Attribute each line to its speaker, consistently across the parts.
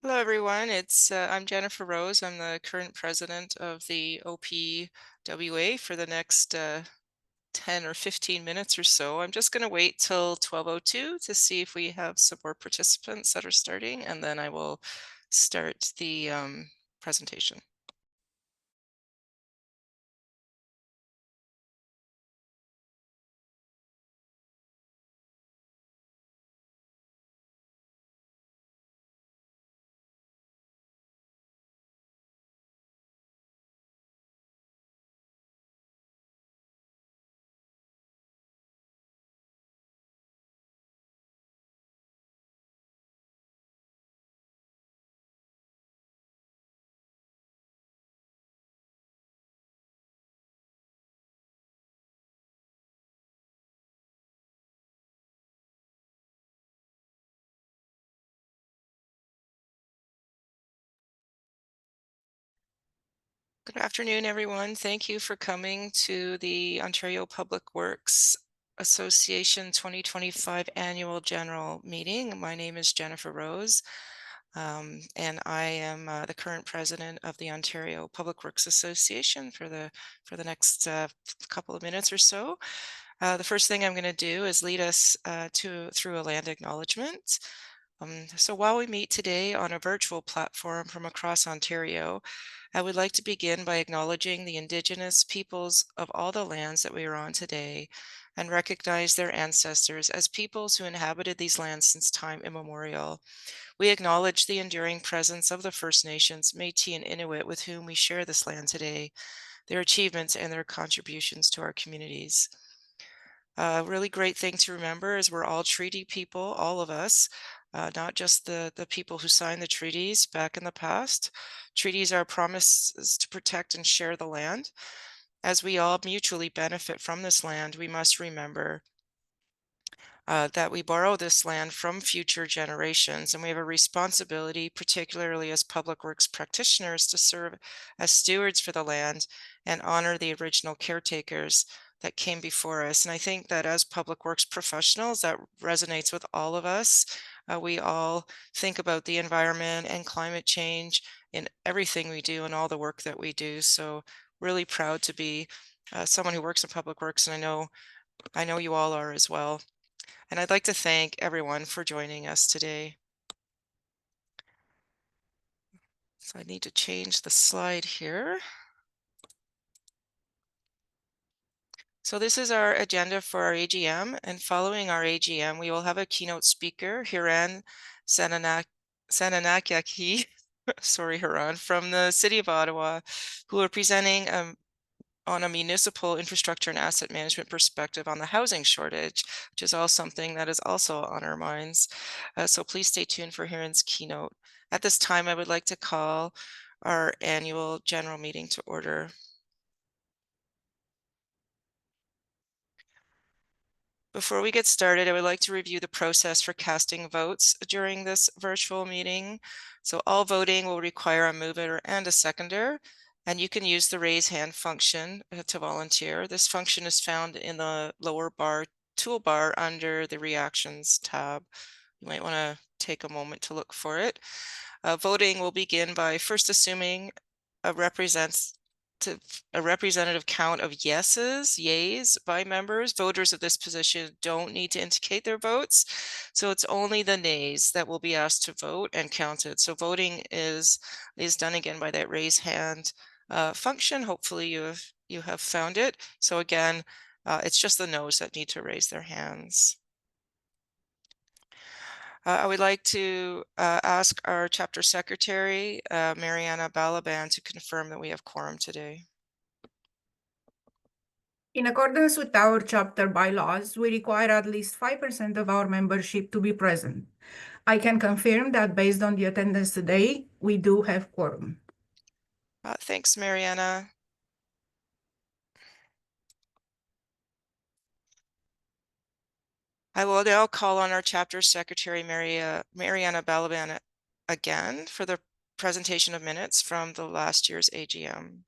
Speaker 1: Hello, everyone. I'm Jennifer Rose. I'm the current president of the OPWA for the next 10 or 15 minutes or so. I'm just going to wait till 12:02 to see if we have some more participants that are starting, and then I will start the presentation. Good afternoon, everyone. Thank you for coming to the Ontario Public Works Association 2025 Annual General Meeting. My name is Jennifer Rose, and I am the current president of the Ontario Public Works Association for the next couple of minutes or so. The first thing I'm going to do is lead us through a land acknowledgement. So while we meet today on a virtual platform from across Ontario, I would like to begin by acknowledging the Indigenous peoples of all the lands that we are on today and recognize their ancestors as peoples who inhabited these lands since time immemorial. We acknowledge the enduring presence of the First Nations, Métis and Inuit with whom we share this land today, their achievements and their contributions to our communities. A really great thing to remember is we're all treaty people, all of us, not just the people who signed the treaties back in the past. Treaties are promises to protect and share the land. As we all mutually benefit from this land, we must remember that we borrow this land from future generations, and we have a responsibility, particularly as public works practitioners, to serve as stewards for the land and honor the original caretakers that came before us. And I think that as public works professionals, that resonates with all of us. We all think about the environment and climate change in everything we do and all the work that we do. So really proud to be someone who works in public works, and I know you all are as well. And I'd like to thank everyone for joining us today. So I need to change the slide here. So this is our agenda for our AGM, and following our AGM, we will have a keynote speaker, Hiran Sananakyaki, sorry, Hiran, from the City of Ottawa, who are presenting on a municipal infrastructure and asset management perspective on the housing shortage, which is all something that is also on our minds. So please stay tuned for Hiran's keynote. At this time, I would like to call our annual general meeting to order. Before we get started, I would like to review the process for casting votes during this virtual meeting. So all voting will require a mover and a seconder, and you can use the raise hand function to volunteer. This function is found in the lower bar toolbar under the reactions tab. You might want to take a moment to look for it. Voting will begin by first assuming a representative count of yays by members. Voters of this position don't need to indicate their votes. So it's only the nays that will be asked to vote and counted. So voting is done again by that raise hand function. Hopefully you have found it. So again, it's just the noes that need to raise their hands. I would like to ask our chapter secretary, Mariana Balaban, to confirm that we have quorum today.
Speaker 2: In accordance with our chapter bylaws, we require at least 5% of our membership to be present. I can confirm that based on the attendance today, we do have quorum.
Speaker 1: Thanks, Mariana. I will now call on our chapter secretary, Mariana Balaban, again for the presentation of minutes from the last year's AGM.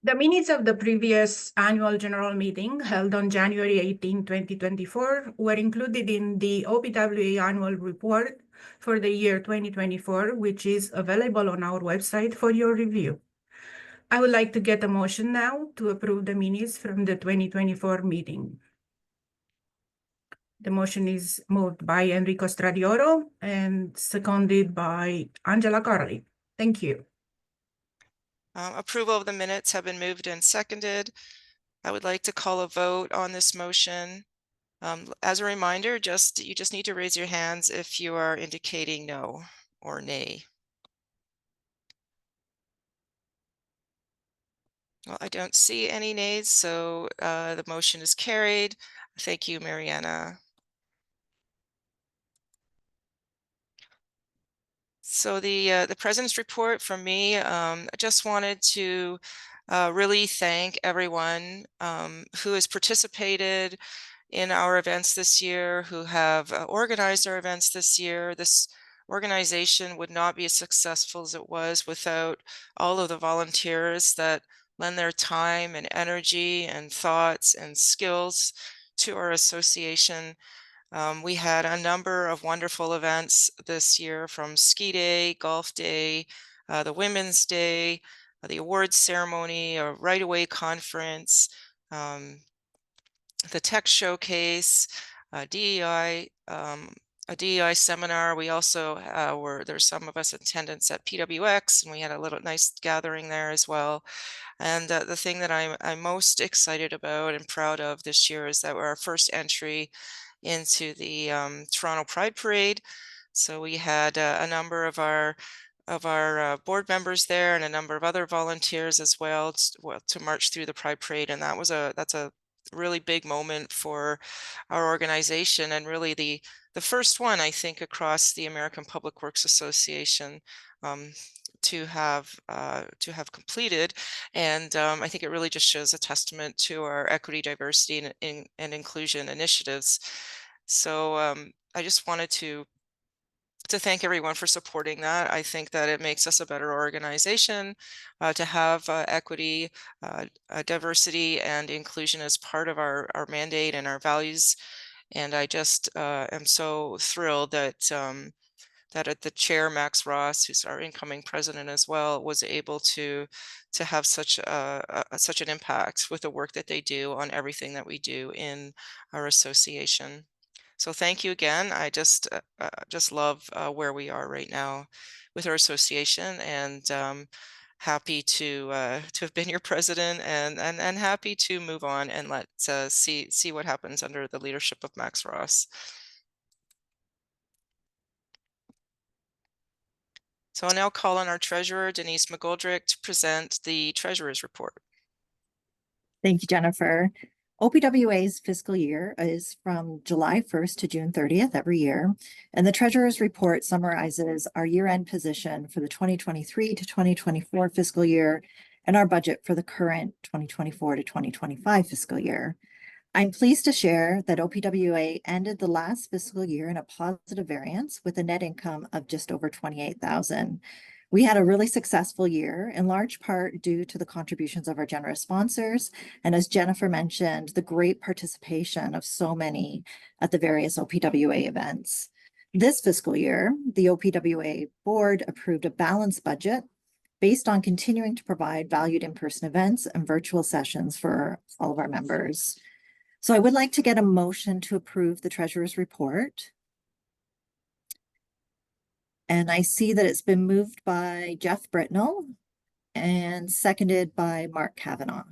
Speaker 2: The minutes of the previous annual general meeting held on January 18, 2024 were included in the OPWA annual report for the year 2024, which is available on our website for your review. I would like to get a motion now to approve the minutes from the 2024 meeting. The motion is moved by Enrico Stradioro and seconded by Angela Carli. Thank you.
Speaker 1: Approval of the minutes have been moved and seconded. I would like to call a vote on this motion. As a reminder, you just need to raise your hands if you are indicating no or nay. Well, I don't see any nays, so the motion is carried. Thank you, Mariana. So the president's report from me, I just wanted to really thank everyone who has participated in our events this year, who have organized our events this year. This organization would not be as successful as it was without all of the volunteers that lend their time and energy and thoughts and skills to our association. We had a number of wonderful events this year, from ski day, golf day, the Women's Day, the awards ceremony, a right away conference, the tech showcase, DEI, a DEI seminar. We also there's some of us in attendance at PWX, and we had a little nice gathering there as well. And the thing that I'm most excited about and proud of this year is that we're our first entry into the Toronto Pride Parade. So we had a number of our board members there and a number of other volunteers as well to march through the Pride Parade, and that's a really big moment for our organization, and really the first one, I think, across the American Public Works Association to have completed. And I think it really just shows a testament to our equity, diversity, and inclusion initiatives. So I just wanted to thank everyone for supporting that. I think that it makes us a better organization to have equity, diversity, and inclusion as part of our mandate and our values. And I just am so thrilled that that the chair, Max Ross, who's our incoming president as well, was able to have such such an impact with the work that they do on everything that we do in our association. So thank you again. I just love where we are right now with our association, and happy to have been your president, and happy to move on and let's see what happens under the leadership of Max Ross. So I'll now call on our treasurer, Denise McGoldrick, to present the treasurer's report.
Speaker 3: Thank you, Jennifer. OPWA's fiscal year is from July 1st to June 30th every year, and the treasurer's report summarizes our year-end position for the 2023 to 2024 fiscal year and our budget for the current 2024 to 2025 fiscal year. I'm pleased to share that OPWA ended the last fiscal year in a positive variance with a net income of just over $28,000. We had a really successful year, in large part due to the contributions of our generous sponsors, and as Jennifer mentioned, the great participation of so many at the various OPWA events. This fiscal year, the OPWA board approved a balanced budget based on continuing to provide valued in-person events and virtual sessions for all of our members. So I would like to get a motion to approve the treasurer's report. And I see that it's been moved by Jeff Britnell and seconded by Mark Kavanaugh.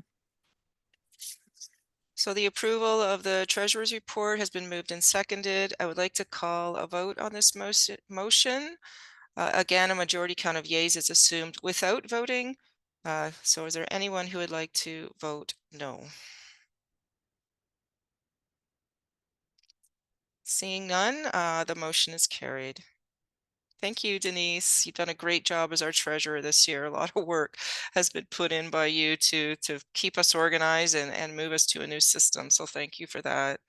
Speaker 1: So the approval of the treasurer's report has been moved and seconded. I would like to call a vote on this motion. Again, a majority count of yeas is assumed without voting. So is there anyone who would like to vote no? Seeing none, the motion is carried. Thank you, Denise. You've done a great job as our treasurer this year. A lot of work has been put in by you to keep us organized and move us to a new system. So thank you for that.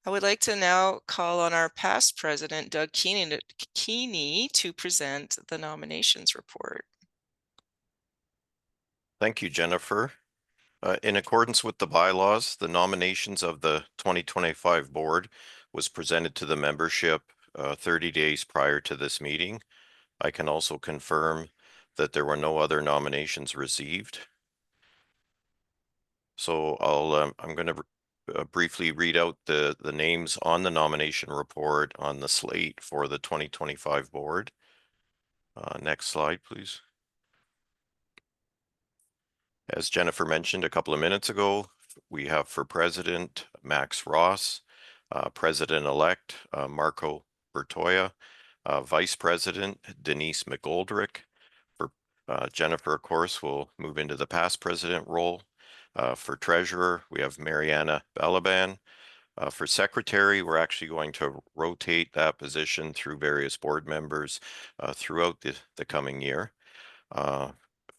Speaker 1: I would like to now call on our past president, Doug Keeney, to present the nominations report.
Speaker 4: Thank you, Jennifer. In accordance with the bylaws, the nominations of the 2025 board was presented to the membership 30 days prior to this meeting. I can also confirm that there were no other nominations received. So I'm going to briefly read out the names on the nomination report on the slate for the 2025 board. Next slide, please. As Jennifer mentioned a couple of minutes ago, we have for president Max Ross, president-elect Marco Bertoia, vice president Denise McGoldrick. For Jennifer, of course, will move into the past president role. For treasurer, we have Mariana Balaban. For secretary, we're actually going to rotate that position through various board members throughout the coming year.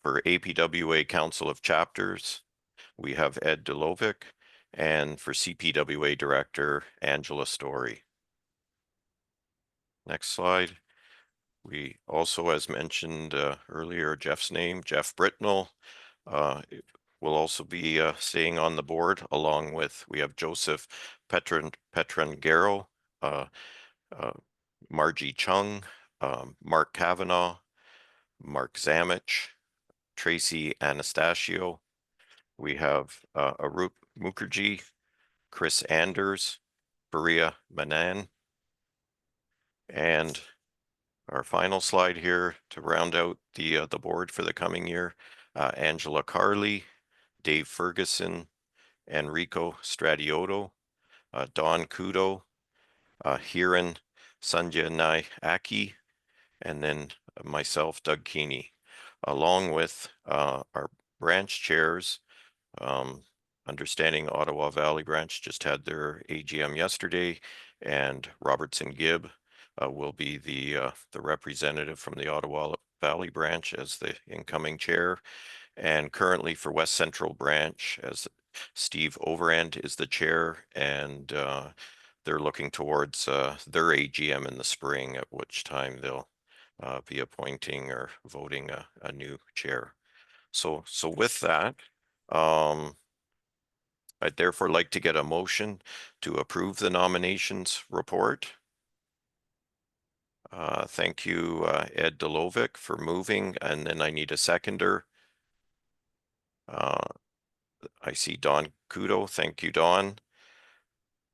Speaker 4: For APWA Council of Chapters, we have Ed Delovic, and for CPWA Director, Angela Story. Next slide. We also, as mentioned earlier, Jeff's name, Jeff Britnell, will also be staying on the board, along with, we have Joseph Petrangaro, Margie Chung, Mark Kavanaugh, Mark Zamich, Tracy Anastasio. We have Arup Mukherjee, Chris Anders, Faria Manan, and our final slide here to round out the board for the coming year, Angela Carley, Dave Ferguson, Enrico Stradioto, Don Kudo, Hiran Sanjanai Aki, and then myself, Doug Keeney, along with our branch chairs. Understanding Ottawa Valley Branch just had their AGM yesterday, and Robertson Gibb will be the representative from the Ottawa Valley Branch as the incoming chair. And currently for West Central Branch, as Steve Overend is the chair, and they're looking towards their AGM in the spring, at which time they'll be appointing or voting a new chair. So with that, I'd therefore like to get a motion to approve the nominations report. Thank you, Ed Delovic, for moving, and then I need a seconder. I see Don Kudo. Thank you, Don.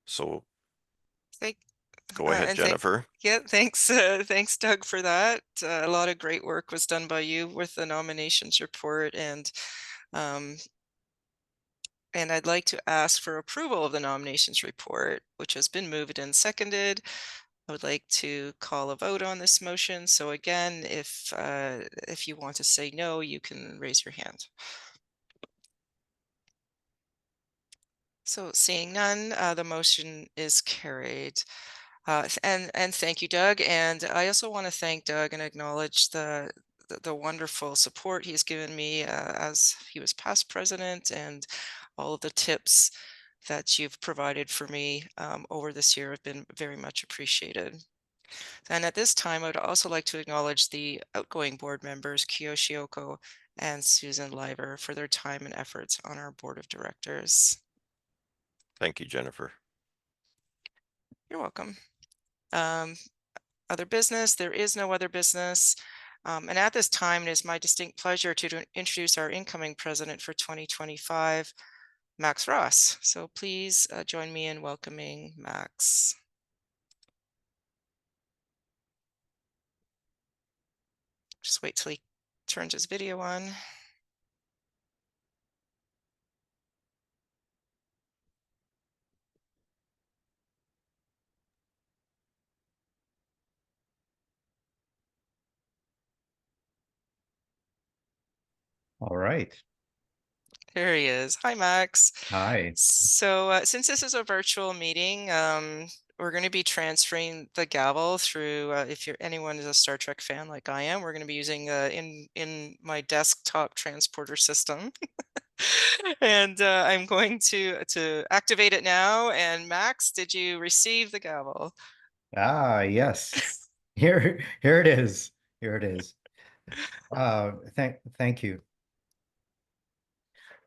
Speaker 4: So go ahead, Jennifer.
Speaker 1: Thanks, Doug, for that. A lot of great work was done by you with the nominations report, and I'd like to ask for approval of the nominations report, which has been moved and seconded. I would like to call a vote on this motion. So again, if you want to say no, you can raise your hand. So seeing none, the motion is carried. And thank you, Doug. And I also want to thank Doug and acknowledge the wonderful support he's given me as he was past president, and all of the tips that you've provided for me over this year have been very much appreciated. And at this time, I would also like to acknowledge the outgoing board members, Kiyoshi Oko and Susan Liver, for their time and efforts on our board of directors.
Speaker 4: Thank you, Jennifer.
Speaker 1: You're welcome. Other business, there is no other business. And at this time, it is my distinct pleasure to introduce our incoming president for 2025, Max Ross. So please join me in welcoming Max. Just wait till he turns his video on.
Speaker 5: All right.
Speaker 1: There he is. Hi, Max.
Speaker 5: Hi.
Speaker 1: So since this is a virtual meeting, we're going to be transferring the gavel through, if anyone is a Star Trek fan like I am, we're going to be using in my desktop transporter system. And I'm going to activate it now. And Max, did you receive the gavel?
Speaker 5: Ah, yes. Here it is. Here it is. Thank you.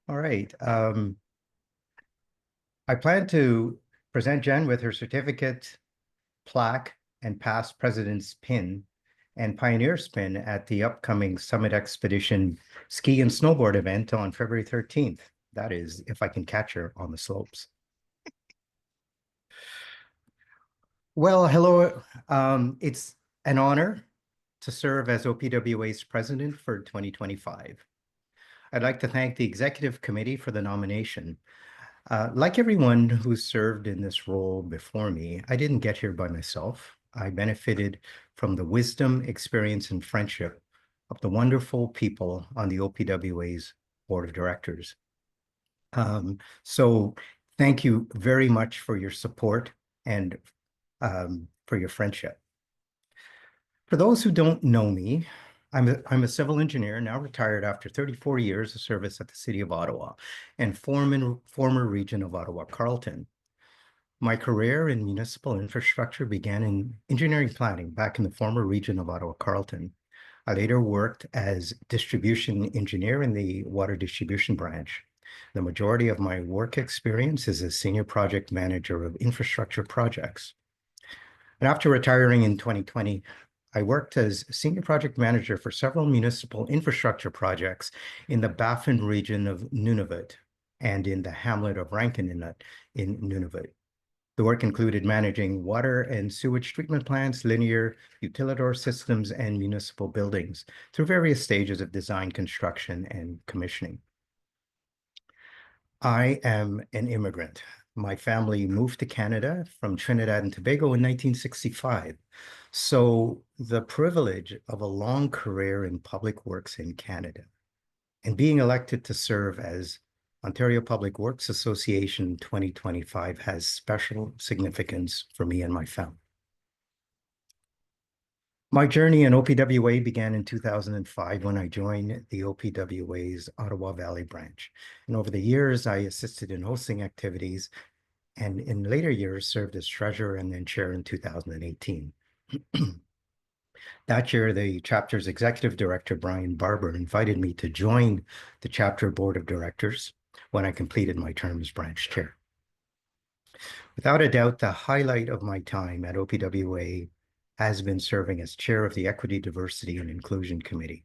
Speaker 5: All right. I plan to present Jen with her certificate, plaque, and past president's pin and pioneer's pin at the upcoming Summit Expedition ski and snowboard event on February 13th. That is, if I can catch her on the slopes. Well, hello. It's an honor to serve as OPWA's president for 2025. I'd like to thank the executive committee for the nomination. Like everyone who served in this role before me, I didn't get here by myself. I benefited from the wisdom, experience, and friendship of the wonderful people on the OPWA's board of directors. So thank you very much for your support and for your friendship. For those who don't know me, I'm a civil engineer, now retired after 34 years of service at the City of Ottawa and former region of Ottawa-Carleton. My career in municipal infrastructure began in engineering planning back in the former region of Ottawa-Carleton. I later worked as distribution engineer in the water distribution branch. The majority of my work experience is as senior project manager of infrastructure projects. And after retiring in 2020, I worked as senior project manager for several municipal infrastructure projects in the Baffin region of Nunavut and in the hamlet of Rankin Inlet in Nunavut. The work included managing water and sewage treatment plants, linear utilidor systems, and municipal buildings through various stages of design, construction, and commissioning. I am an immigrant. My family moved to Canada from Trinidad and Tobago in 1965. So the privilege of a long career in public works in Canada and being elected to serve as Ontario Public Works Association 2025 has special significance for me and my family. My journey in OPWA began in 2005 when I joined the OPWA's Ottawa Valley branch. And over the years, I assisted in hosting activities and in later years served as treasurer and then chair in 2018. That year, the chapter's executive director, Brian Barber, invited me to join the chapter board of directors when I completed my term as branch chair. Without a doubt, the highlight of my time at OPWA has been serving as chair of the Equity, Diversity, and Inclusion Committee.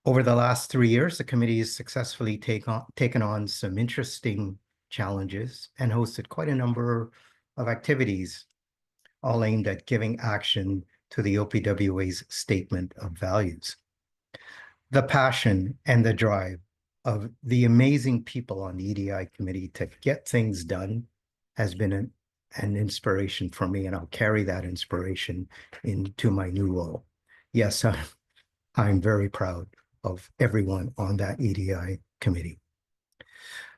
Speaker 5: Over the last 3 years, the committee has successfully taken on some interesting challenges and hosted quite a number of activities, all aimed at giving action to the OPWA's statement of values. The passion and the drive of the amazing people on the EDI committee to get things done has been an inspiration for me, and I'll carry that inspiration into my new role. Yes, I'm very proud of everyone on that EDI committee.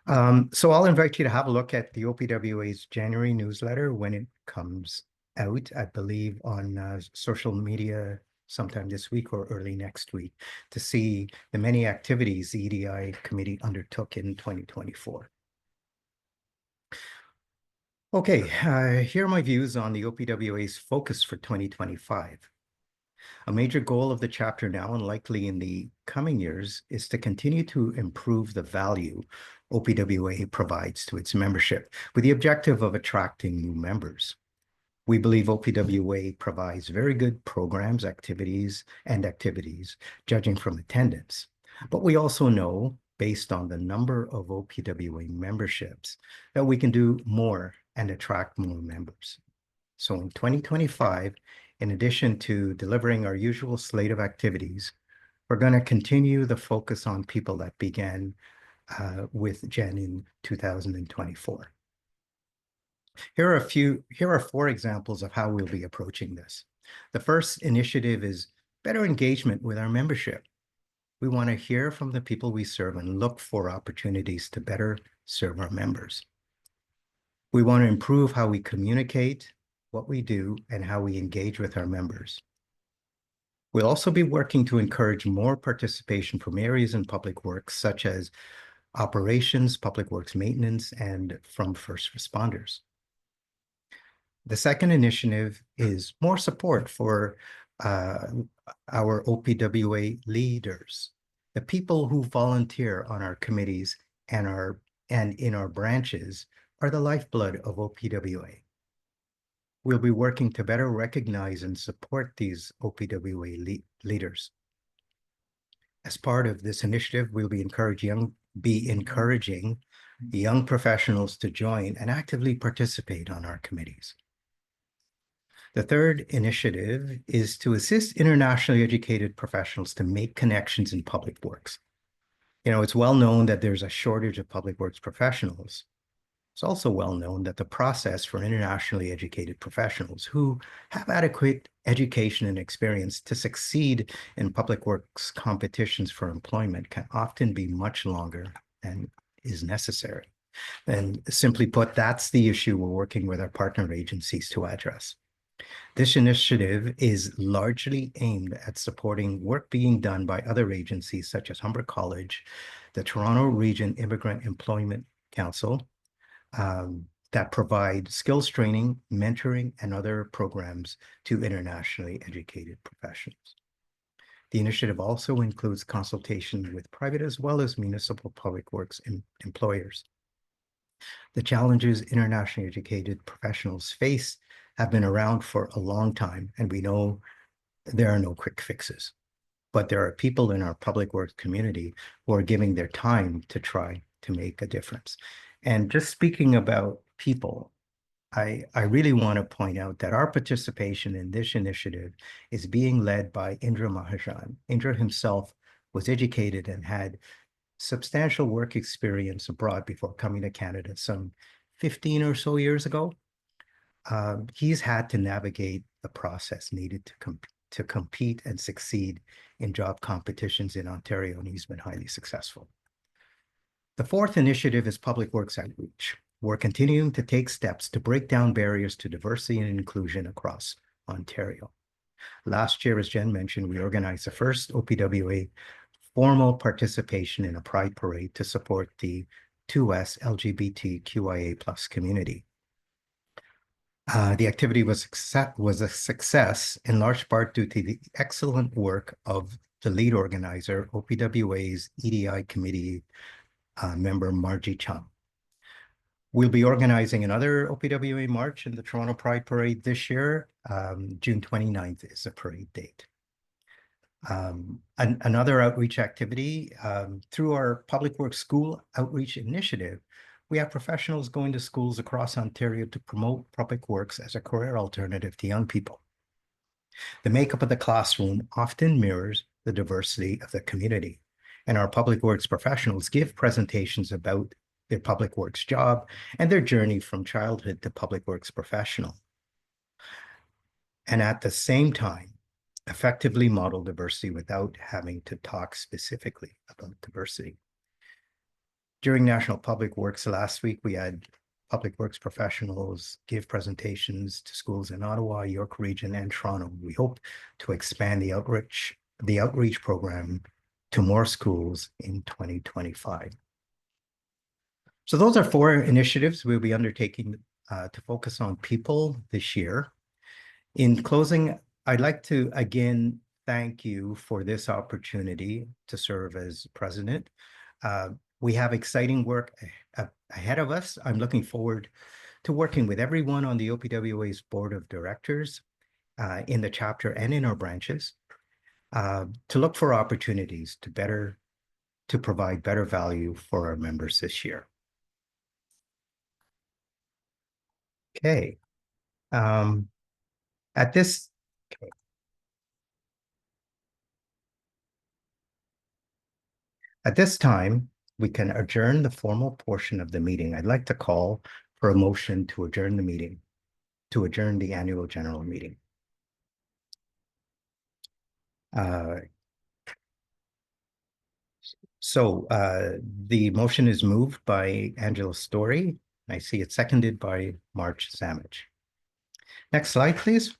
Speaker 5: So I'll invite you to have a look at the OPWA's January newsletter when it comes out, I believe, on social media sometime this week or early next week to see the many activities the EDI committee undertook in 2024. Okay, here are my views on the OPWA's focus for 2025. A major goal of the chapter now and likely in the coming years is to continue to improve the value OPWA provides to its membership with the objective of attracting new members. We believe OPWA provides very good programs, activities, judging from attendance. But we also know, based on the number of OPWA memberships, that we can do more and attract more members. So in 2025, in addition to delivering our usual slate of activities, we're going to continue the focus on people that began with Jen in 2024. Here are 4 examples of how we'll be approaching this. The first initiative is better engagement with our membership. We want to hear from the people we serve and look for opportunities to better serve our members. We want to improve how we communicate, what we do, and how we engage with our members. We'll also be working to encourage more participation from areas in public works, such as operations, public works maintenance, and from first responders. The second initiative is more support for our OPWA leaders. The people who volunteer on our committees and in our branches are the lifeblood of OPWA. We'll be working to better recognize and support these OPWA leaders. As part of this initiative, we'll be encouraging young professionals to join and actively participate on our committees. The third initiative is to assist internationally educated professionals to make connections in public works. You know, it's well known that there's a shortage of public works professionals. It's also well known that the process for internationally educated professionals who have adequate education and experience to succeed in public works competitions for employment can often be much longer than is necessary. And simply put, that's the issue we're working with our partner agencies to address. This initiative is largely aimed at supporting work being done by other agencies such as Humber College, the Toronto Region Immigrant Employment Council, that provide skills training, mentoring, and other programs to internationally educated professionals. The initiative also includes consultation with private as well as municipal public works employers. The challenges internationally educated professionals face have been around for a long time, and we know there are no quick fixes. But there are people in our public works community who are giving their time to try to make a difference. And just speaking about people, I really want to point out that our participation in this initiative is being led by Indra Mahajan. Indra himself was educated and had substantial work experience abroad before coming to Canada some 15 or so years ago. He's had to navigate the process needed to compete and succeed in job competitions in Ontario, and he's been highly successful. The fourth initiative is public works outreach. We're continuing to take steps to break down barriers to diversity and inclusion across Ontario. Last year, as Jen mentioned, we organized the first OPWA formal participation in a pride parade to support the 2S LGBTQIA+ community. The activity was a success in large part due to the excellent work of the lead organizer, OPWA's EDI committee member, Margie Chung. We'll be organizing another OPWA March in the Toronto Pride Parade this year. June 29th is the parade date. Another outreach activity through our Public Works School Outreach Initiative, we have professionals going to schools across Ontario to promote public works as a career alternative to young people. The makeup of the classroom often mirrors the diversity of the community, and our public works professionals give presentations about their public works job and their journey from childhood to public works professional. And at the same time, effectively model diversity without having to talk specifically about diversity. During National Public Works last week, we had public works professionals give presentations to schools in Ottawa, York Region, and Toronto. We hope to expand the outreach program to more schools in 2025. So those are 4 initiatives we'll be undertaking to focus on people this year. In closing, I'd like to again thank you for this opportunity to serve as president. We have exciting work ahead of us. I'm looking forward to working with everyone on the OPWA's board of directors in the chapter and in our branches to look for opportunities to provide better value for our members this year. Okay. At this time, we can adjourn the formal portion of the meeting. I'd like to call for a motion to adjourn the meeting, to adjourn the annual general meeting. The motion is moved by Angela Story. I see it's seconded by March Samich. Next slide, please.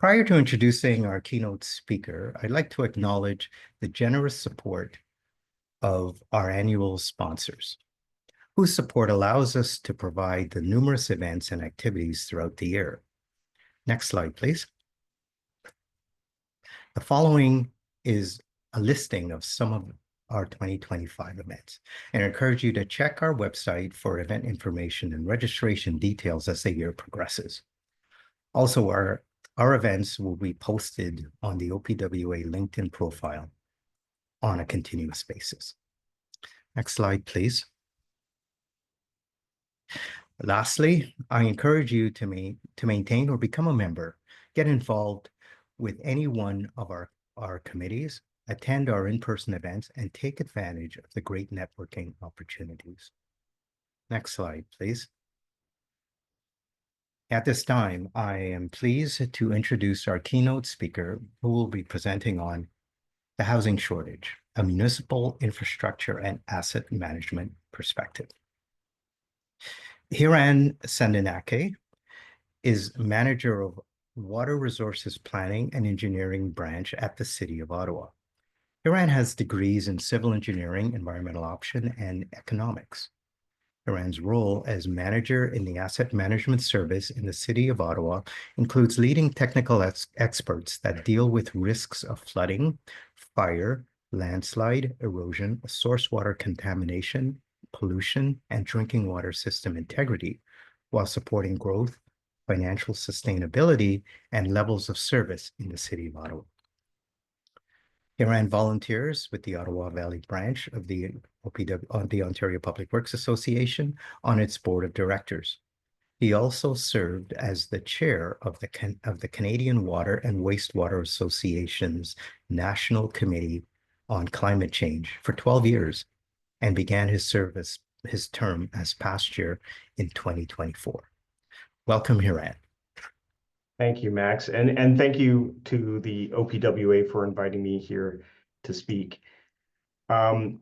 Speaker 5: Prior to introducing our keynote speaker, I'd like to acknowledge the generous support of our annual sponsors, whose support allows us to provide the numerous events and activities throughout the year. Next slide, please. The following is a listing of some of our 2025 events, and I encourage you to check our website for event information and registration details as the year progresses. Also, our events will be posted on the OPWA LinkedIn profile on a continuous basis. Next slide, please. Lastly, I encourage you to maintain or become a member, get involved with any one of our committees, attend our in-person events, and take advantage of the great networking opportunities. Next slide, please. At this time, I am pleased to introduce our keynote speaker, who will be presenting on the housing shortage, a municipal infrastructure and asset management perspective. Hiran Sandinake is manager of Water Resources Planning and Engineering branch at the City of Ottawa. Hiran has degrees in civil engineering, environmental option, and economics. Hiran's role as manager in the asset management service in the City of Ottawa includes leading technical experts that deal with risks of flooding, fire, landslide, erosion, source water contamination, pollution, and drinking water system integrity, while supporting growth, financial sustainability, and levels of service in the City of Ottawa. Hiran volunteers with the Ottawa Valley branch of the Ontario Public Works Association on its board of directors. He also served as the chair of the Canadian Water and Wastewater Association's National Committee on Climate Change for 12 years and began his term as past chair in 2024. Welcome, Hiran.
Speaker 6: Thank you, Max, and thank you to the OPWA for inviting me here to speak. To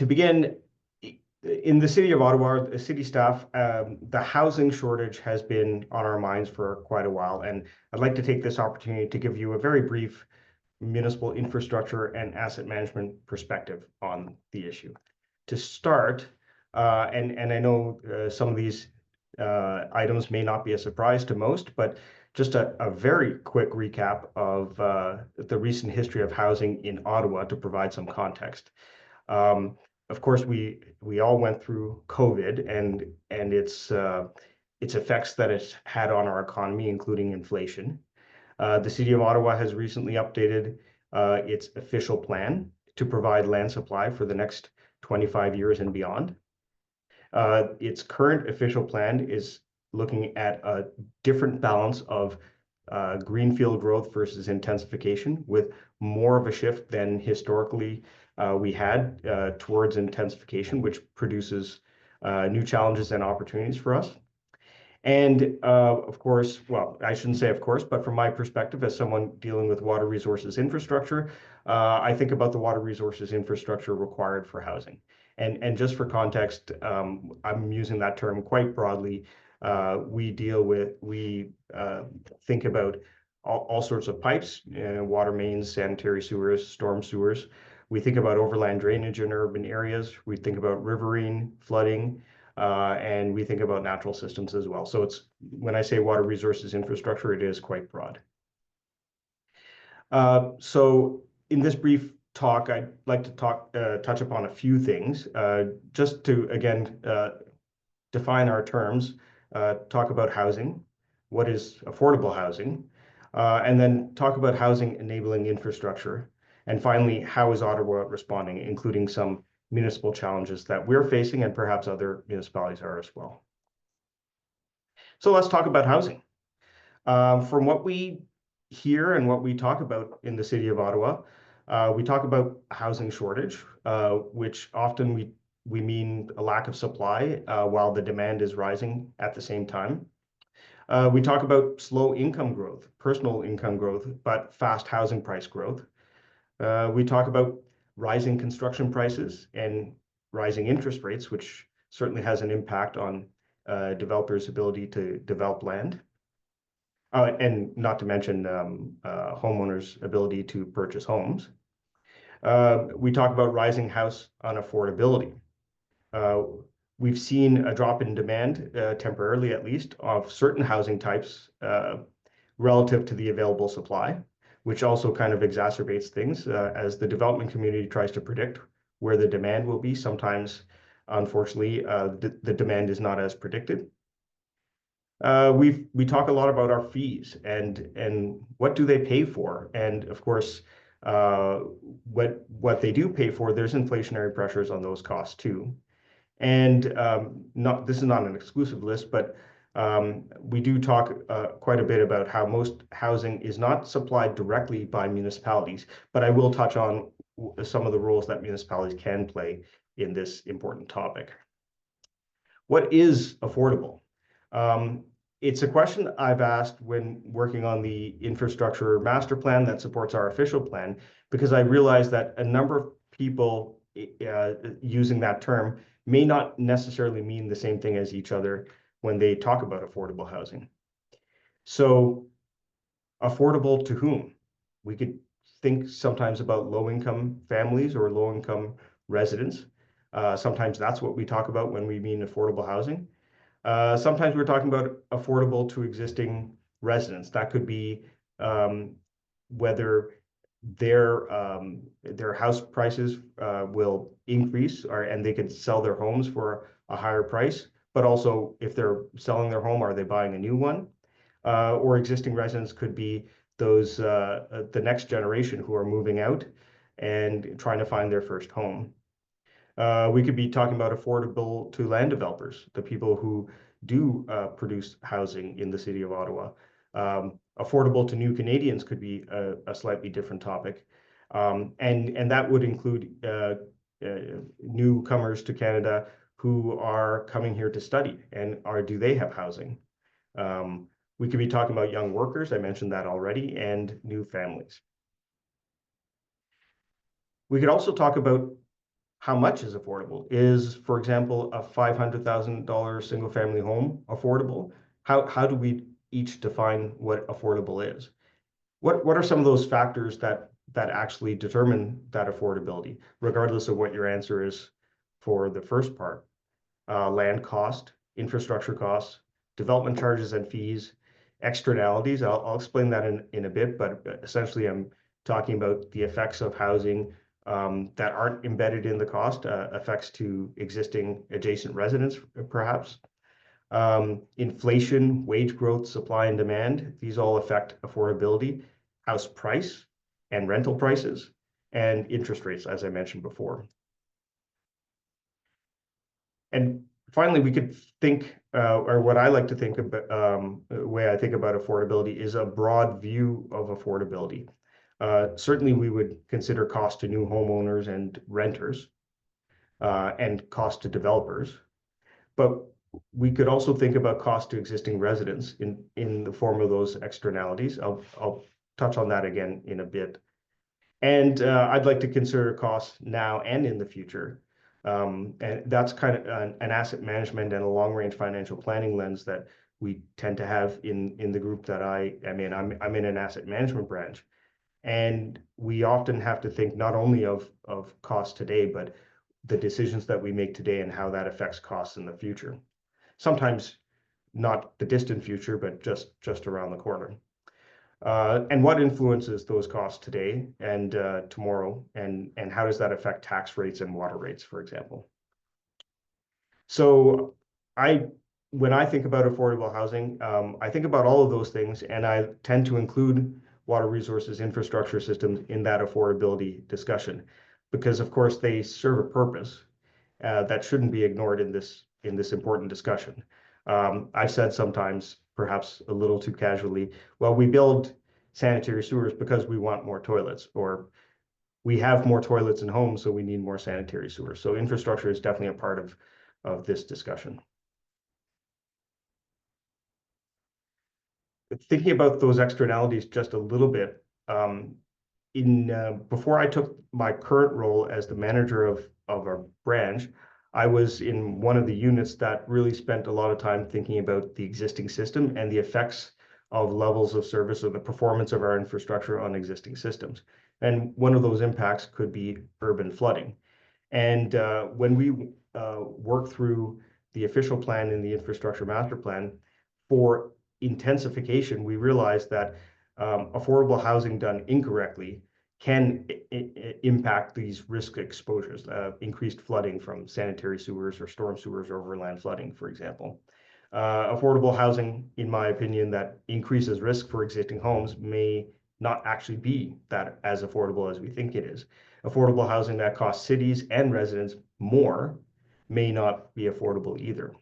Speaker 6: begin, in the City of Ottawa, the city staff, the housing shortage has been on our minds for quite a while, and I'd like to take this opportunity to give you a very brief municipal infrastructure and asset management perspective on the issue. To start, and I know some of these items may not be a surprise to most, but just a very quick recap of the recent history of housing in Ottawa to provide some context. Of course, we all went through COVID and its effects that it's had on our economy, including inflation. The City of Ottawa has recently updated its official plan to provide land supply for the next 25 years and beyond. Its current official plan is looking at a different balance of greenfield growth versus intensification, with more of a shift than historically we had towards intensification, which produces new challenges and opportunities for us. And of course, well, I shouldn't say of course, but from my perspective as someone dealing with water resources infrastructure, I think about the water resources infrastructure required for housing. And just for context, I'm using that term quite broadly. We think about all sorts of pipes, water mains, sanitary sewers, storm sewers. We think about overland drainage in urban areas. We think about riverine, flooding, and we think about natural systems as well. So when I say water resources infrastructure, it is quite broad. So in this brief talk, I'd like to touch upon a few things, just to, again, define our terms, talk about housing, what is affordable housing, and then talk about housing enabling infrastructure. And finally, how is Ottawa responding, including some municipal challenges that we're facing and perhaps other municipalities are as well. So let's talk about housing. From what we hear and what we talk about in the City of Ottawa, we talk about housing shortage, which often we mean a lack of supply while the demand is rising at the same time. We talk about slow income growth, personal income growth, but fast housing price growth. We talk about rising construction prices and rising interest rates, which certainly has an impact on developers' ability to develop land. And not to mention homeowners' ability to purchase homes. We talk about rising house unaffordability. We've seen a drop in demand, temporarily at least, of certain housing types relative to the available supply, which also kind of exacerbates things as the development community tries to predict where the demand will be. Sometimes, unfortunately, the demand is not as predicted. We talk a lot about our fees and what do they pay for, and of course, what they do pay for, there's inflationary pressures on those costs too. And this is not an exclusive list, but we do talk quite a bit about how most housing is not supplied directly by municipalities, but I will touch on some of the roles that municipalities can play in this important topic. What is affordable? It's a question I've asked when working on the infrastructure master plan that supports our official plan, because I realized that a number of people using that term may not necessarily mean the same thing as each other when they talk about affordable housing. So, affordable to whom? We could think sometimes about low-income families or low-income residents. Sometimes that's what we talk about when we mean affordable housing. Sometimes we're talking about affordable to existing residents. That could be whether their house prices will increase, and they could sell their homes for a higher price. But also, if they're selling their home, are they buying a new one? Or existing residents could be those the next generation who are moving out and trying to find their first home. We could be talking about affordable to land developers, the people who do produce housing in the city of Ottawa. Affordable to new Canadians could be a slightly different topic. And that would include newcomers to Canada who are coming here to study, and do they have housing? We could be talking about young workers, I mentioned that already, and new families. We could also talk about how much is affordable. Is, for example, a $500,000 single-family home affordable? How do we each define what affordable is? What are some of those factors that actually determine that affordability, regardless of what your answer is for the first part? Land cost, infrastructure costs, development charges and fees, externalities. I'll explain that in a bit, but essentially I'm talking about the effects of housing that aren't embedded in the cost, effects to existing adjacent residents, perhaps. Inflation, wage growth, supply and demand, these all affect affordability, house price and rental prices, and interest rates, as I mentioned before. And finally, we could think, or what I like to think about, the way I think about affordability is a broad view of affordability. Certainly, we would consider cost to new homeowners and renters, and cost to developers. But we could also think about cost to existing residents in the form of those externalities. I'll touch on that again in a bit. And I'd like to consider costs now and in the future. And that's kind of an asset management and a long-range financial planning lens that we tend to have in the group that I am in. I'm in an asset management branch. And we often have to think not only of cost today, but the decisions that we make today and how that affects costs in the future. Sometimes not the distant future, but just around the corner. And what influences those costs today and tomorrow, and how does that affect tax rates and water rates, for example? So when I think about affordable housing, I think about all of those things, and I tend to include water resources infrastructure systems in that affordability discussion, because of course they serve a purpose that shouldn't be ignored in this important discussion. I've said sometimes, perhaps a little too casually, well, we build sanitary sewers because we want more toilets, or we have more toilets in homes, so we need more sanitary sewers. So infrastructure is definitely a part of this discussion. Thinking about those externalities just a little bit, before I took my current role as the manager of our branch, I was in one of the units that really spent a lot of time thinking about the existing system and the effects of levels of service or the performance of our infrastructure on existing systems. And one of those impacts could be urban flooding. And when we work through the official plan and the infrastructure master plan for intensification, we realized that affordable housing done incorrectly can impact these risk exposures, increased flooding from sanitary sewers or storm sewers or overland flooding, for example. Affordable housing, in my opinion, that increases risk for existing homes may not actually be that as affordable as we think it is. Affordable housing that costs cities and residents more may not be affordable either.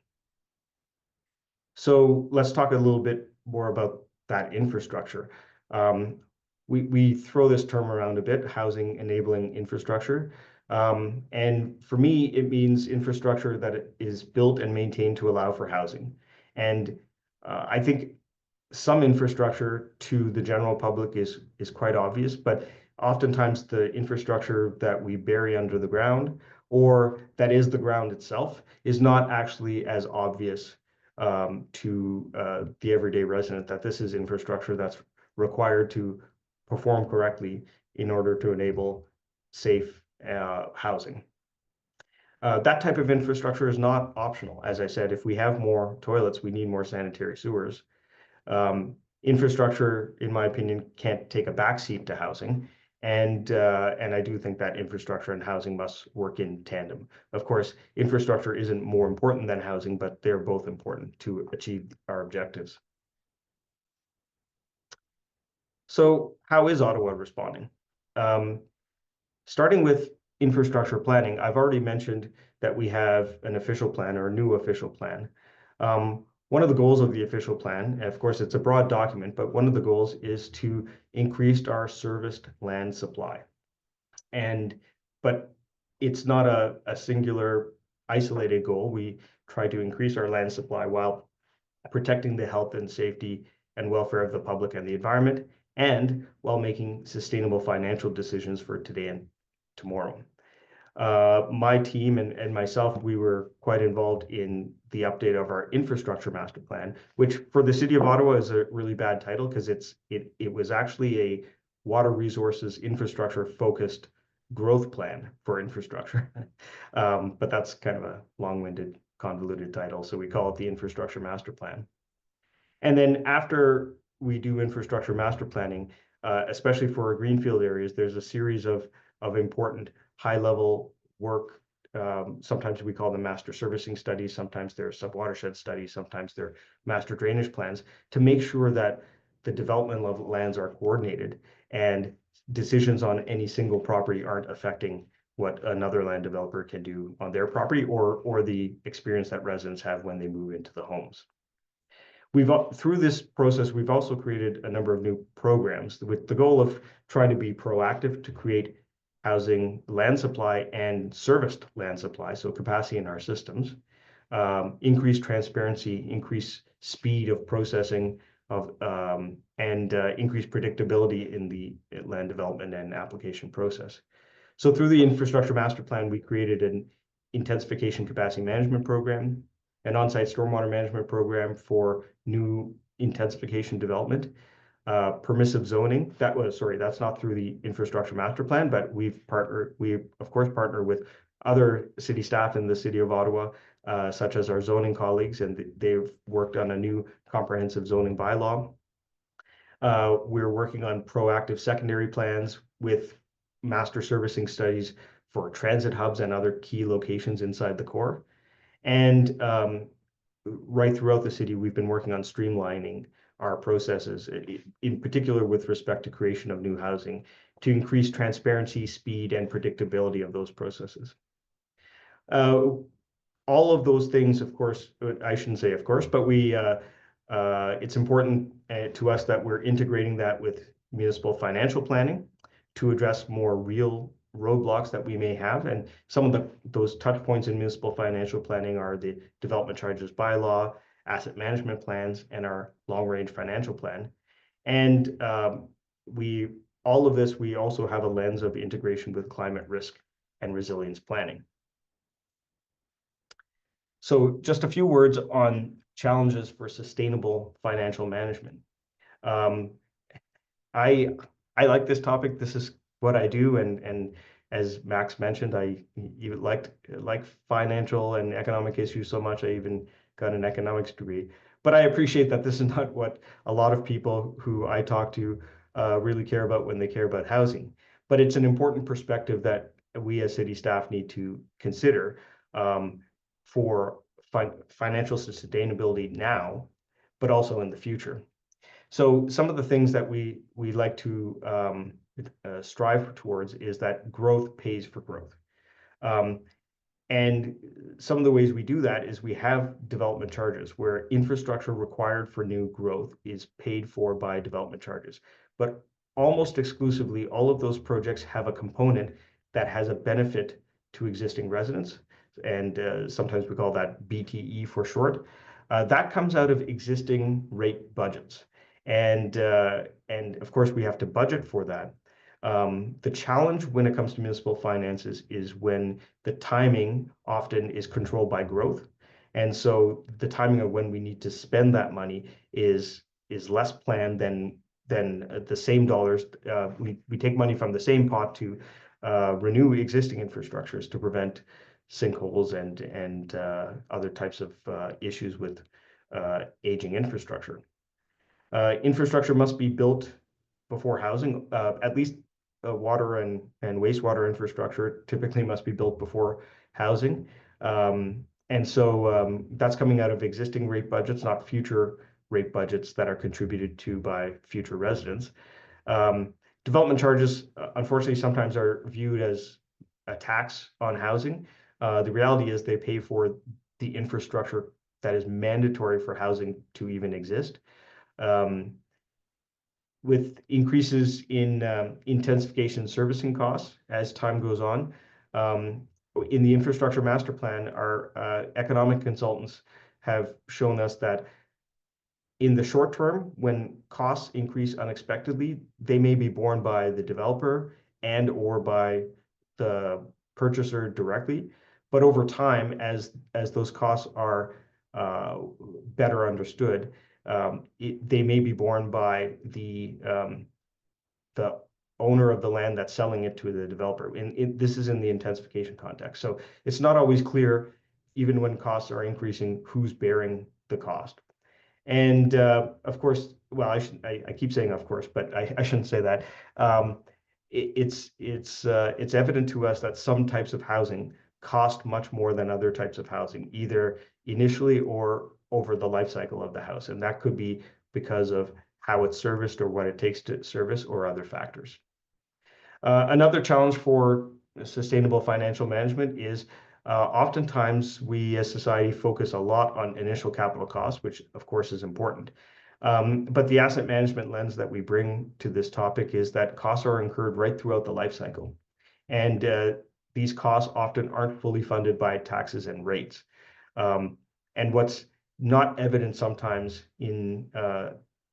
Speaker 6: So let's talk a little bit more about that infrastructure. We throw this term around a bit, housing enabling infrastructure. And for me, it means infrastructure that is built and maintained to allow for housing. And I think some infrastructure to the general public is quite obvious, but oftentimes the infrastructure that we bury under the ground or that is the ground itself is not actually as obvious to the everyday resident that this is infrastructure that's required to perform correctly in order to enable safe housing. That type of infrastructure is not optional. As I said, if we have more toilets, we need more sanitary sewers. Infrastructure, in my opinion, can't take a backseat to housing. And I do think that infrastructure and housing must work in tandem. Of course, infrastructure isn't more important than housing, but they're both important to achieve our objectives. So how is Ottawa responding? Starting with infrastructure planning, I've already mentioned that we have an official plan or a new official plan. One of the goals of the official plan, and of course it's a broad document, but one of the goals is to increase our serviced land supply. But it's not a singular isolated goal. We try to increase our land supply while protecting the health and safety and welfare of the public and the environment, and while making sustainable financial decisions for today and tomorrow. My team and myself, we were quite involved in the update of our infrastructure master plan, which for the city of Ottawa is a really bad title because it was actually a water resources infrastructure focused growth plan for infrastructure. But that's kind of a long-winded, convoluted title, so we call it the infrastructure master plan. And then after we do infrastructure master planning, especially for our greenfield areas, there's a series of important high-level work. Sometimes we call them master servicing studies, sometimes they're sub-watershed studies, sometimes they're master drainage plans, to make sure that the development level lands are coordinated and decisions on any single property aren't affecting what another land developer can do on their property or the experience that residents have when they move into the homes. Through this process, we've also created a number of new programs with the goal of trying to be proactive to create housing land supply and serviced land supply, so capacity in our systems, increase transparency, increase speed of processing and increase predictability in the land development and application process. So through the infrastructure master plan, we created an intensification capacity management program, an on-site stormwater management program for new intensification development, permissive zoning. That's not through the infrastructure master plan, but we of course partner with other city staff in the city of Ottawa, such as our zoning colleagues, and they've worked on a new comprehensive zoning bylaw. We're working on proactive secondary plans with master servicing studies for transit hubs and other key locations inside the core. And right throughout the city, we've been working on streamlining our processes, in particular with respect to creation of new housing, to increase transparency, speed, and predictability of those processes. All of those things, of course, I shouldn't say of course, but it's important to us that we're integrating that with municipal financial planning to address more real roadblocks that we may have. And some of those touch points in municipal financial planning are the development charges bylaw, asset management plans, and our long-range financial plan. And all of this, we also have a lens of integration with climate risk and resilience planning. So just a few words on challenges for sustainable financial management. I like this topic. This is what I do, and as Max mentioned, I even like financial and economic issues so much I even got an economics degree. But I appreciate that this is not what a lot of people who I talk to really care about when they care about housing. But it's an important perspective that we as city staff need to consider for financial sustainability now, but also in the future. So some of the things that we like to strive towards is that growth pays for growth. And some of the ways we do that is we have development charges where infrastructure required for new growth is paid for by development charges. But almost exclusively, all of those projects have a component that has a benefit to existing residents. And sometimes we call that BTE for short. That comes out of existing rate budgets. And of course, we have to budget for that. The challenge when it comes to municipal finances is when the timing often is controlled by growth. And so the timing of when we need to spend that money is less planned than the same dollars. We take money from the same pot to renew existing infrastructures to prevent sinkholes and other types of issues with aging infrastructure. Infrastructure must be built before housing, at least water and wastewater infrastructure typically must be built before housing. And so that's coming out of existing rate budgets, not future rate budgets that are contributed to by future residents. Development charges, unfortunately, sometimes are viewed as a tax on housing. The reality is they pay for the infrastructure that is mandatory for housing to even exist. With increases in intensification servicing costs as time goes on. In the infrastructure master plan, our economic consultants have shown us that in the short term, when costs increase unexpectedly, they may be borne by the developer and or by the purchaser directly. But over time, as those costs are better understood, they may be borne by the owner of the land that's selling it to the developer. And this is in the intensification context. So it's not always clear, even when costs are increasing, who's bearing the cost. And of course, well, I keep saying of course, but I shouldn't say that. It's evident to us that some types of housing cost much more than other types of housing, either initially or over the life cycle of the house. And that could be because of how it's serviced or what it takes to service or other factors. Another challenge for sustainable financial management is oftentimes we as society focus a lot on initial capital costs, which of course is important. But the asset management lens that we bring to this topic is that costs are incurred right throughout the life cycle. And these costs often aren't fully funded by taxes and rates. And what's not evident sometimes in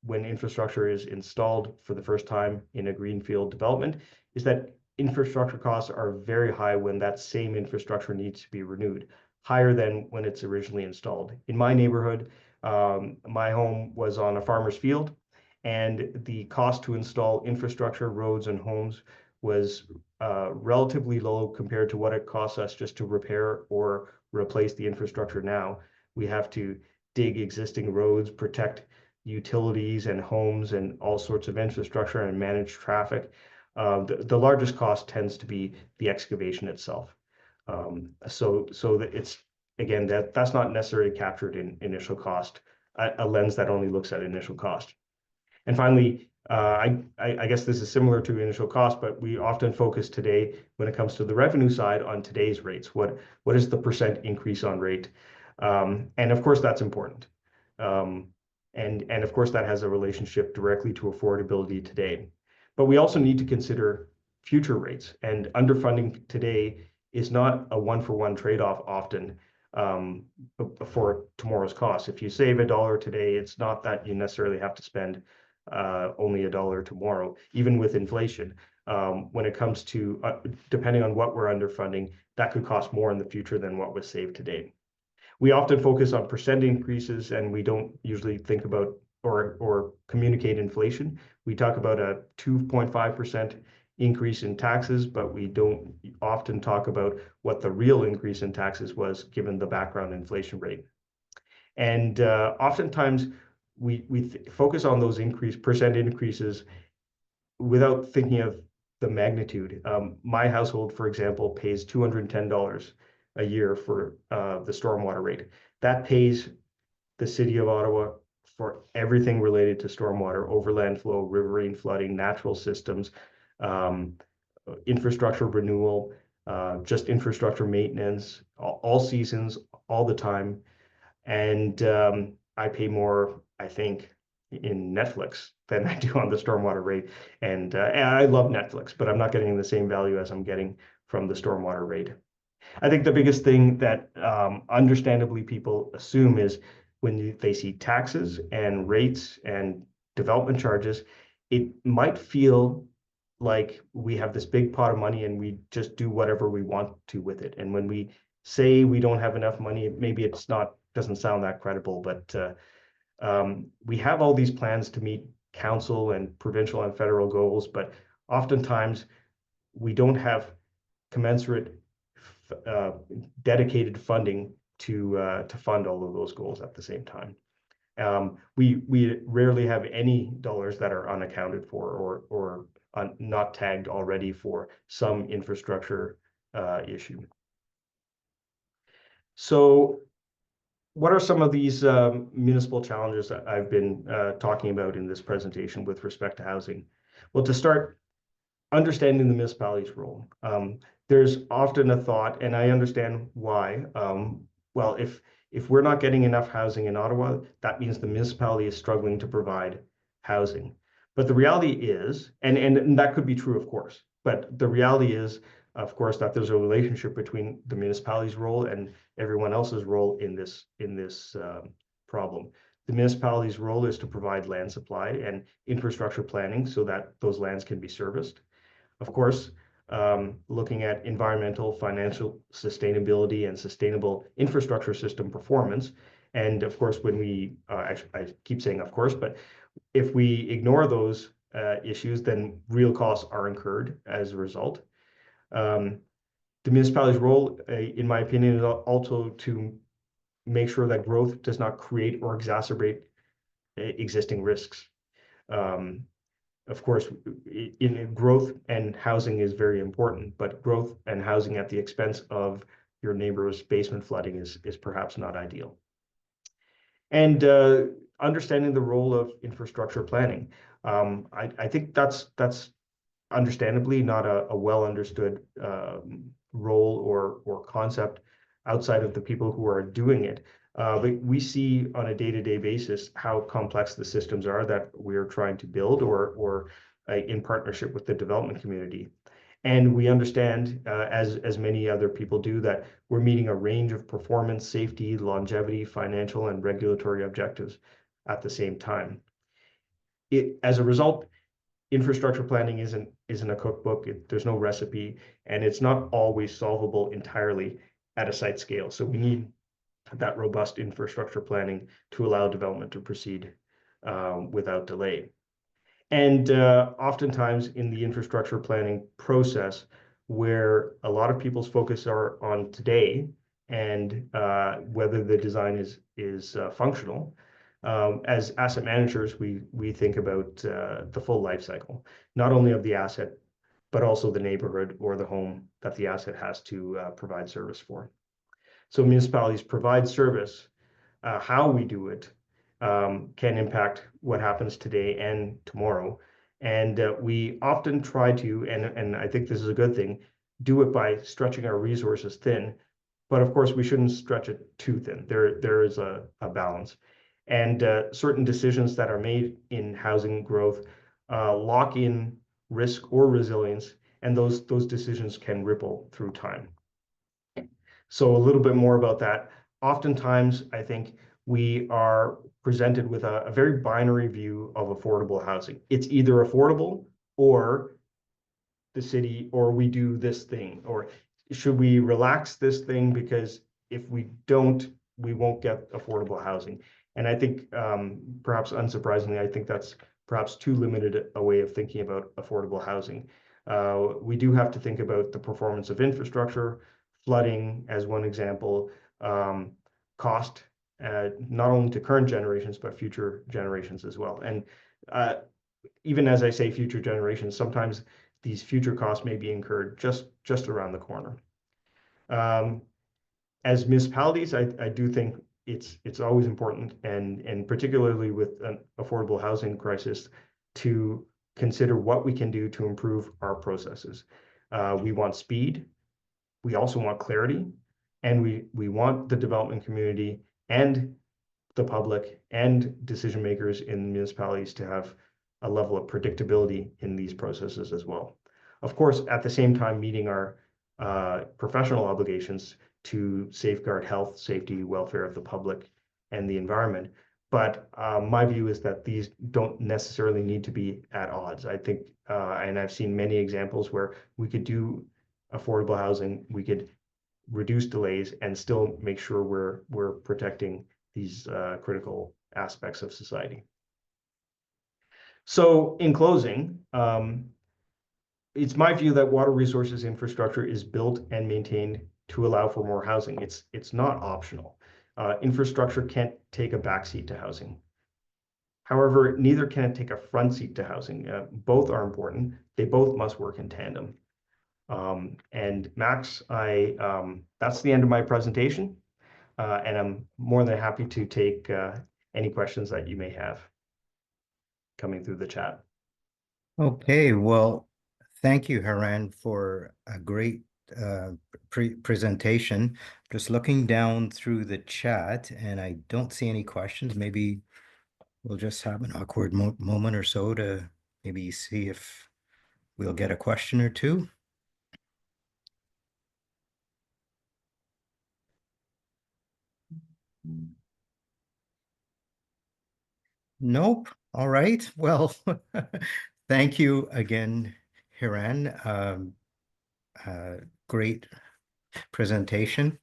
Speaker 6: when infrastructure is installed for the first time in a greenfield development is that infrastructure costs are very high when that same infrastructure needs to be renewed, higher than when it's originally installed. In my neighborhood, my home was on a farmer's field, and the cost to install infrastructure, roads, and homes was relatively low compared to what it costs us just to repair or replace the infrastructure now. We have to dig existing roads, protect utilities and homes and all sorts of infrastructure and manage traffic. The largest cost tends to be the excavation itself. So that it's, again, that's not necessarily captured in initial cost, a lens that only looks at initial cost. And finally, I guess this is similar to initial cost, but we often focus today when it comes to the revenue side on today's rates. What is the percent increase on rate? And of course, that's important. And of course, that has a relationship directly to affordability today. But we also need to consider future rates, and underfunding today is not a one-for-one trade-off often for tomorrow's costs. If you save $1 today, it's not that you necessarily have to spend only $1 tomorrow, even with inflation. When it comes to, depending on what we're underfunding, that could cost more in the future than what was saved today. We often focus on percent increases, and we don't usually think about or communicate inflation. We talk about a 2.5% increase in taxes, but we don't often talk about what the real increase in taxes was given the background inflation rate. And oftentimes we focus on those percent increases without thinking of the magnitude. My household, for example, pays $210 a year for the stormwater rate. That pays the city of Ottawa for everything related to stormwater, overland flow, riverine flooding, natural systems, infrastructure renewal, just infrastructure maintenance, all seasons, all the time. And I pay more, I think, in Netflix than I do on the stormwater rate. And I love Netflix, but I'm not getting the same value as I'm getting from the stormwater rate. I think the biggest thing that understandably people assume is when they see taxes and rates and development charges, it might feel like we have this big pot of money and we just do whatever we want to with it. And when we say we don't have enough money, maybe it's not, doesn't sound that credible, but we have all these plans to meet council and provincial and federal goals, but oftentimes we don't have commensurate dedicated funding to fund all of those goals at the same time. We rarely have any dollars that are unaccounted for or not tagged already for some infrastructure issue. So what are some of these municipal challenges that I've been talking about in this presentation with respect to housing? Well, to start, understanding the municipality's role. There's often a thought, and I understand why. Well, if we're not getting enough housing in Ottawa, that means the municipality is struggling to provide housing. But the reality is, and that could be true, of course, but the reality is, of course, that there's a relationship between the municipality's role and everyone else's role in this problem. The municipality's role is to provide land supply and infrastructure planning so that those lands can be serviced. Of course, looking at environmental, financial sustainability and sustainable infrastructure system performance. And of course, when we, I keep saying of course, but if we ignore those issues, then real costs are incurred as a result. The municipality's role, in my opinion, is also to make sure that growth does not create or exacerbate existing risks. Of course, in growth and housing is very important, but growth and housing at the expense of your neighbor's basement flooding is perhaps not ideal. And understanding the role of infrastructure planning. I think that's understandably not a well understood role or concept outside of the people who are doing it. But we see on a day-to-day basis how complex the systems are that we're trying to build or in partnership with the development community. And we understand, as many other people do, that we're meeting a range of performance, safety, longevity, financial, and regulatory objectives at the same time. As a result, infrastructure planning isn't a cookbook. There's no recipe, and it's not always solvable entirely at a site scale. So we need that robust infrastructure planning to allow development to proceed without delay. And oftentimes in the infrastructure planning process, where a lot of people's focus are on today and whether the design is functional, as asset managers, we think about the full life cycle, not only of the asset, but also the neighborhood or the home that the asset has to provide service for. So municipalities provide service. How we do it can impact what happens today and tomorrow. And we often try to, and I think this is a good thing, do it by stretching our resources thin. But of course, we shouldn't stretch it too thin. There is a balance. And certain decisions that are made in housing growth lock in risk or resilience, and those decisions can ripple through time. So a little bit more about that. Oftentimes, I think we are presented with a very binary view of affordable housing. It's either affordable or the city, or we do this thing, or should we relax this thing because if we don't, we won't get affordable housing. And I think perhaps unsurprisingly, I think that's perhaps too limited a way of thinking about affordable housing. We do have to think about the performance of infrastructure, flooding as one example, cost not only to current generations, but future generations as well. And even as I say future generations, sometimes these future costs may be incurred just around the corner. As municipalities, I do think it's always important, and particularly with an affordable housing crisis, to consider what we can do to improve our processes. We want speed, we also want clarity, and we want the development community and the public and decision makers in municipalities to have a level of predictability in these processes as well. Of course, at the same time, meeting our professional obligations to safeguard health, safety, welfare of the public and the environment. But my view is that these don't necessarily need to be at odds. I think, and I've seen many examples where we could do affordable housing, we could reduce delays and still make sure we're protecting these critical aspects of society. So in closing, it's my view that water resources infrastructure is built and maintained to allow for more housing. It's not optional. Infrastructure can't take a backseat to housing. However, neither can it take a front seat to housing. Both are important. They both must work in tandem. And Max, that's the end of my presentation, and I'm more than happy to take any questions that you may have coming through the chat.
Speaker 5: Okay, well, thank you, Haran, for a great presentation. Just looking down through the chat, and I don't see any questions. Maybe we'll just have an awkward moment or so to maybe see if we'll get a question or two. Nope. All right. Well, thank you again, Hiran. Great presentation.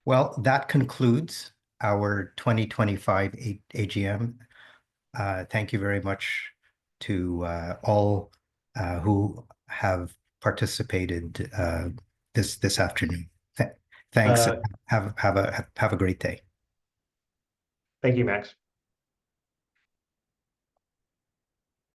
Speaker 5: Well, that concludes our 2025 AGM. Thank you very much to all who have participated this afternoon. Thanks. Have a great day.
Speaker 6: Thank you, Max.